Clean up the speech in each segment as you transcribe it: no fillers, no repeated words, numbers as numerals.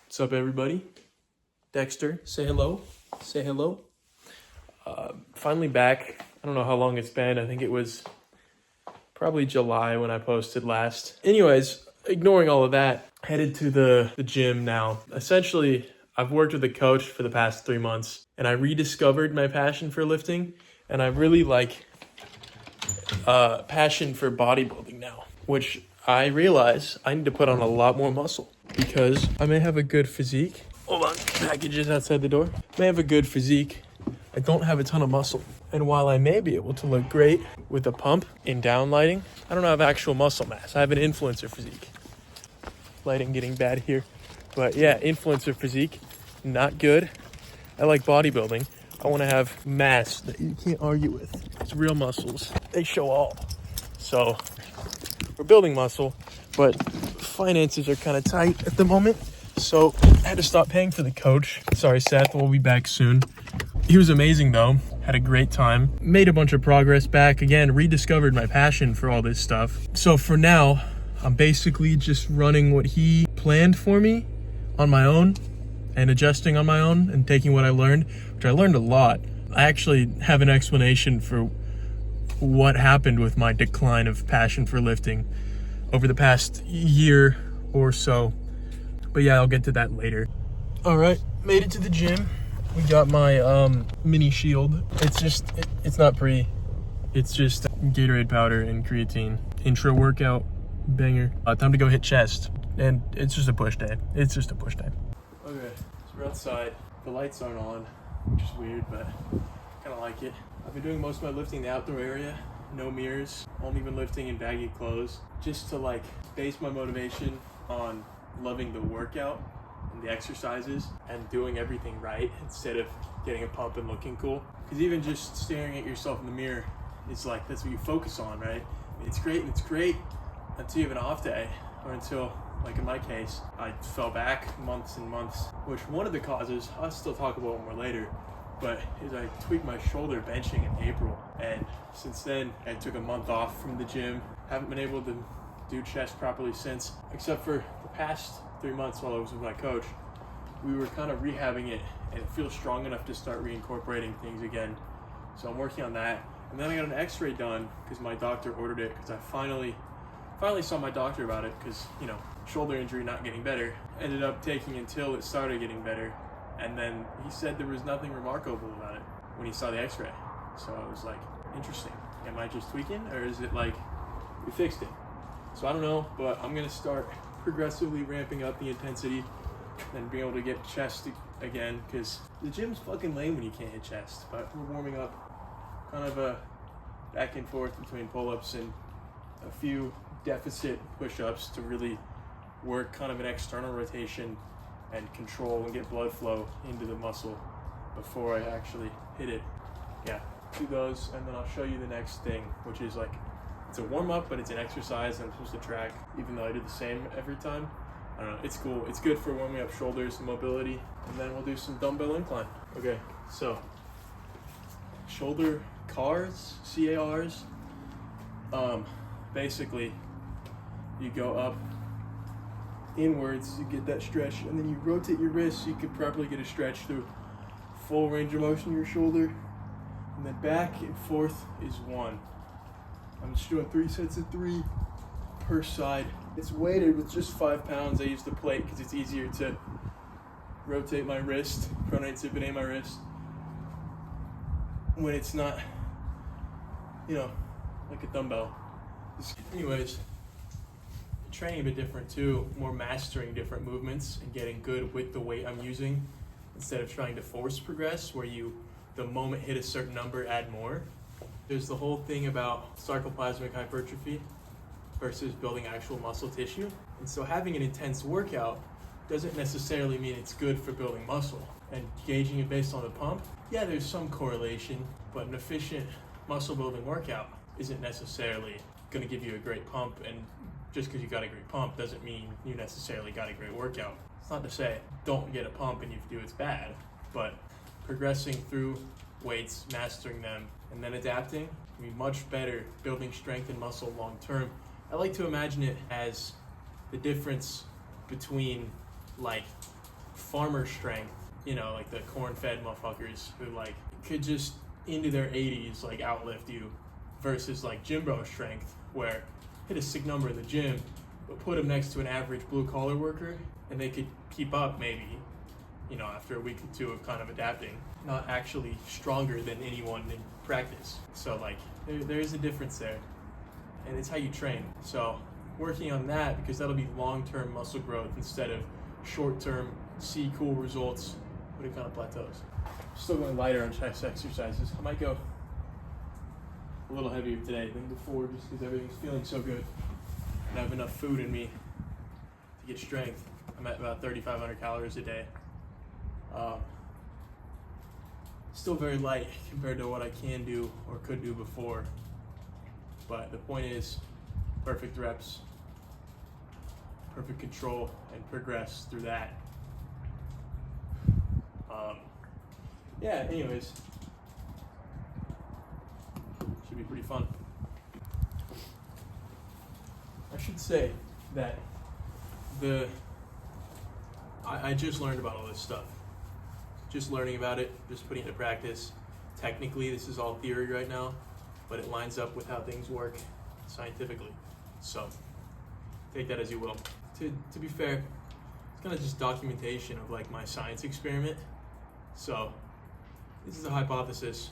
What's up, everybody? Dexter, say hello. Say hello. Finally back. I don't know how long it's been. I think it was probably July when I posted last. Anyways, ignoring all of that, headed to the gym now. Essentially, I've worked with a coach for the past 3 months, and I rediscovered my passion for lifting, and I really like passion for bodybuilding now, which I realize I need to put on a lot more muscle because I may have a good physique. Hold on, packages outside the door. May have a good physique. I don't have a ton of muscle. And while I may be able to look great with a pump in down lighting, I don't have actual muscle mass. I have an influencer physique. Lighting getting bad here. But yeah, influencer physique, not good. I like bodybuilding. I want to have mass that you can't argue with. It's real muscles. They show all. So we're building muscle, but finances are kind of tight at the moment. So I had to stop paying for the coach. Sorry, Seth, we'll be back soon. He was amazing though. Had a great time. Made a bunch of progress back. Again, rediscovered my passion for all this stuff. So for now, I'm basically just running what he planned for me on my own and adjusting on my own and taking what I learned, which I learned a lot. I actually have an explanation for what happened with my decline of passion for lifting over the past year or so. But yeah, I'll get to that later. All right, made it to the gym. We got my mini shield. It's not pre. It's just Gatorade powder and creatine. Intro workout, banger. Time to go hit chest. And it's just a push day. Okay, so we're outside. The lights aren't on, which is weird, but I kind of like it. I've been doing most of my lifting in the outdoor area. No mirrors. Only been lifting in baggy clothes. Just to like base my motivation on loving the workout and the exercises and doing everything right instead of getting a pump and looking cool. Because even just staring at yourself in the mirror is like, that's what you focus on, right? It's great until you have an off day, or until, like in my case, I fell back months and months, which one of the causes, I'll still talk about more later, but is I tweaked my shoulder benching in April. And since then, I took a month off from the gym. Haven't been able to do chest properly since, except for the past 3 months while I was with my coach. We were kind of rehabbing it, and it feels strong enough to start reincorporating things again. So I'm working on that. And then I got an x-ray done because my doctor ordered it, because I finally saw my doctor about it, because, you know, shoulder injury not getting better. Ended up taking until it started getting better. And then he said there was nothing remarkable about it when he saw the x-ray. So I was like, interesting. Am I just tweaking, or is it like we fixed it? So I don't know, but I'm gonna start progressively ramping up the intensity and being able to get chest again, because the gym's fucking lame when you can't hit chest. But we're warming up kind of a back and forth between pull-ups and a few deficit push-ups to really work kind of an external rotation and control and get blood flow into the muscle before I actually hit it. Yeah, do those, and then I'll show you the next thing, which is like, it's a warm-up, but it's an exercise I'm supposed to track, even though I do the same every time. I don't know, it's cool. It's good for warming up shoulders and mobility, and then we'll do some dumbbell incline. Okay, so shoulder CARs, CARs. Basically, you go up inwards, you get that stretch, and then you rotate your wrist so you can properly get a stretch through full range of motion in your shoulder, and then back and forth is 1. I'm just doing 3 sets of 3 per side. It's weighted with just 5 pounds. I use the plate because it's easier to rotate my wrist, pronate supinate my wrist, when it's not, you know, like a dumbbell. Anyways, training a bit different too, more mastering different movements and getting good with the weight I'm using instead of trying to force progress where you, the moment hit a certain number, add more. There's the whole thing about sarcoplasmic hypertrophy versus building actual muscle tissue. And so having an intense workout doesn't necessarily mean it's good for building muscle. And gauging it based on the pump, yeah, there's some correlation, but an efficient muscle building workout isn't necessarily gonna give you a great pump, and just because you got a great pump doesn't mean you necessarily got a great workout. It's not to say don't get a pump and if you do it's bad, but progressing through weights, mastering them, and then adapting will be much better building strength and muscle long term. I like to imagine it as the difference between like farmer strength, like the corn-fed motherfuckers who like could just into their 80s like outlift you, versus like gym bro strength where hit a sick number in the gym, but put them next to an average blue collar worker and they could keep up maybe, after a week or two of kind of adapting, not actually stronger than anyone in practice. So like there is a difference there, and it's how you train. So working on that, because that'll be long-term muscle growth instead of short-term see cool results, but it kind of plateaus. Still going lighter on chest exercises. I might go a little heavier today than before, just because everything's feeling so good and I have enough food in me to get strength. I'm at about 3,500 calories a day. Still very light compared to what I can do or could do before, but the point is perfect reps, perfect control, and progress through that. Anyways, should be pretty fun. I should say that I just learned about all this stuff. Just learning about it, just putting it into practice. Technically, this is all theory right now, but it lines up with how things work scientifically. So take that as you will. To be fair, it's kind of just documentation of like my science experiment. So this is a hypothesis.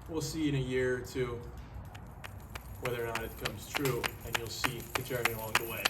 We'll see in a year or two whether or not it comes true, and you'll see the journey along the way.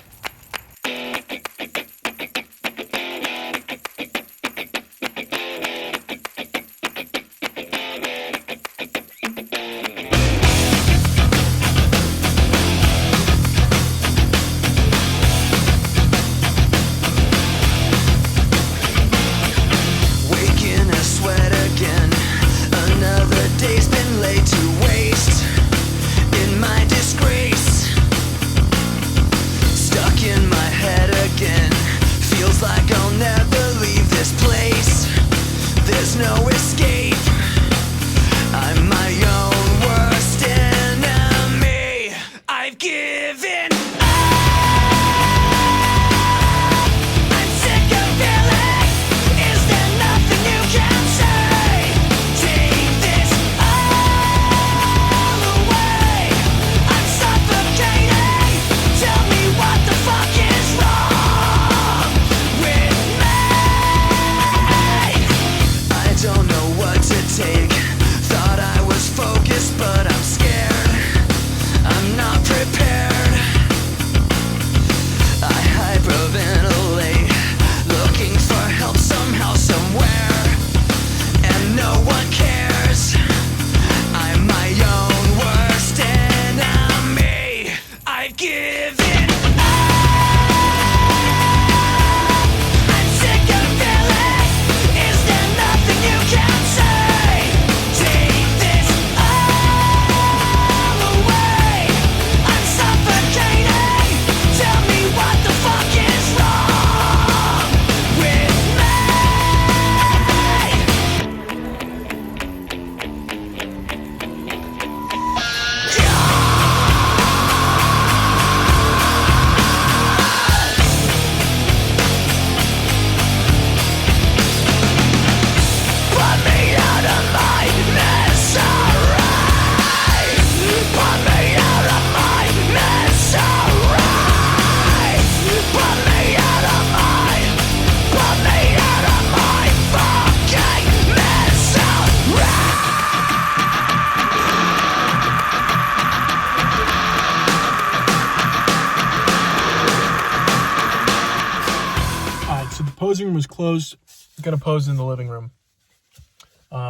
Posing room was closed. I'm gonna pose in the living room,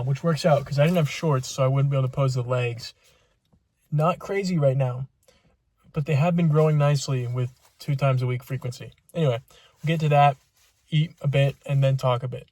which works out because I didn't have shorts, so I wouldn't be able to pose the legs. Not crazy right now, but they have been growing nicely with 2 times a week frequency. Anyway, we'll get to that, eat a bit, and then talk a bit.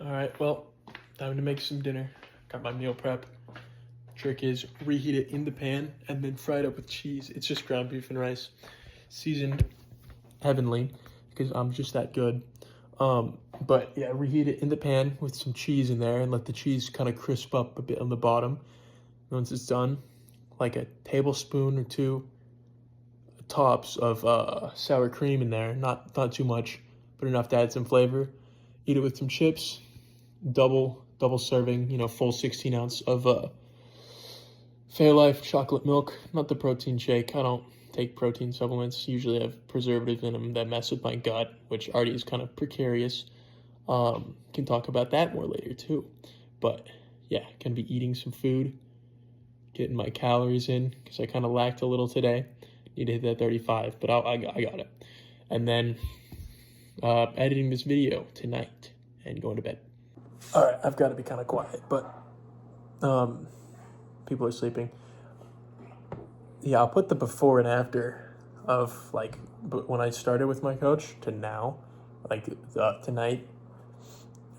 All right, well, time to make some dinner. Got my meal prep. Trick is reheat it in the pan and then fry it up with cheese. It's just ground beef and rice, seasoned heavenly because I'm just that good. But yeah, reheat it in the pan with some cheese in there and let the cheese kind of crisp up a bit on the bottom. Once it's done, like a tablespoon or two tops of sour cream in there. Not too much, but enough to add some flavor. Eat it with some chips. Double serving, full 16 ounce of Fairlife chocolate milk. Not the protein shake. I don't take protein supplements. Usually I have preservatives in them that mess with my gut, which already is kind of precarious. Can talk about that more later too. But yeah, gonna be eating some food, getting my calories in because I kind of lacked a little today. Need to hit that 35, but I got it. And then editing this video tonight and going to bed. All right, I've got to be kind of quiet, but people are sleeping. Yeah, I'll put the before and after of like when I started with my coach to now, like tonight,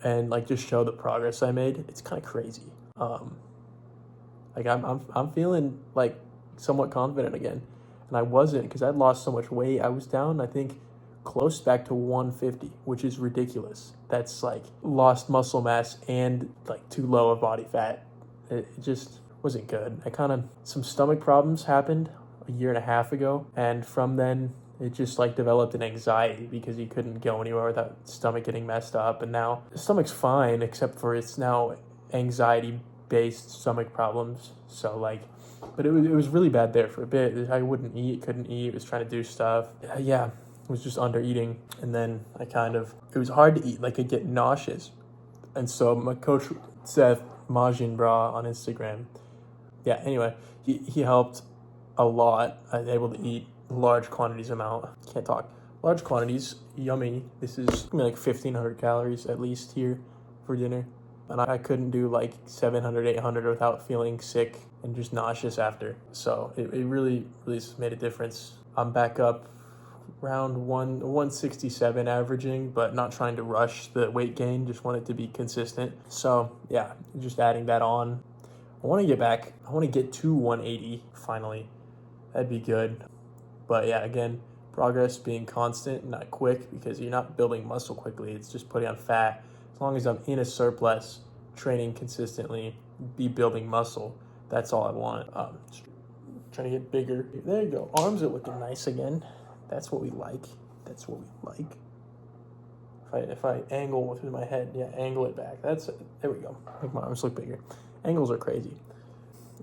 and like just show the progress I made. It's kind of crazy. Like I'm feeling like somewhat confident again, and I wasn't because I'd lost so much weight. I was down, I think, close back to 150, which is ridiculous. That's like lost muscle mass and like too low of body fat. It just wasn't good. Some stomach problems happened a year and a half ago, and from then it just like developed an anxiety because you couldn't go anywhere without stomach getting messed up. And now the stomach's fine, except for it's now anxiety based stomach problems. So like, but it was really bad there for a bit. I couldn't eat, was trying to do stuff. Yeah, was just under eating. And then it was hard to eat. Like I'd get nauseous. And so my coach, Seth Majin Bra on Instagram. Yeah, anyway, he helped a lot. I was able to eat large quantities Can't talk. Large quantities, yummy. This is like 1,500 calories at least here for dinner. And I couldn't do like 700, 800 without feeling sick and just nauseous after. So it really made a difference. I'm back up around 167 averaging, but not trying to rush the weight gain, just want it to be consistent. So yeah, just adding that on. I want to get to 180 finally. That'd be good. But yeah, again, progress being constant, not quick, because you're not building muscle quickly. It's just putting on fat. As long as I'm in a surplus, training consistently, be building muscle. That's all I want. Just trying to get bigger. There you go. Arms are looking nice again. That's what we like. If I angle with my head, yeah, angle it back. There we go. Make my arms look bigger. Angles are crazy.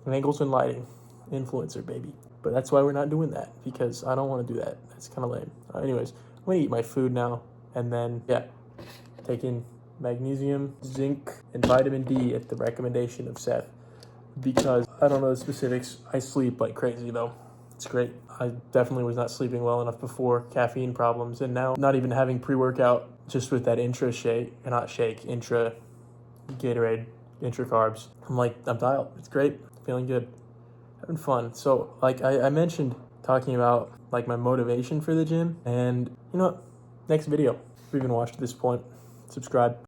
Angles and lighting. Influencer, baby. But that's why we're not doing that, because I don't want to do that. That's kind of lame. Anyways, I'm going to eat my food now, and then, yeah, taking magnesium, zinc, and vitamin D at the recommendation of Seth, because I don't know the specifics. I sleep like crazy, though. It's great. I definitely was not sleeping well enough before, caffeine problems, and now not even having pre-workout, just with that intra Gatorade, intra carbs. I'm dialed. It's great. Feeling good. Having fun. So like I mentioned, talking about like my motivation for the gym, and you know what? Next video. If you've even watched at this point, subscribe.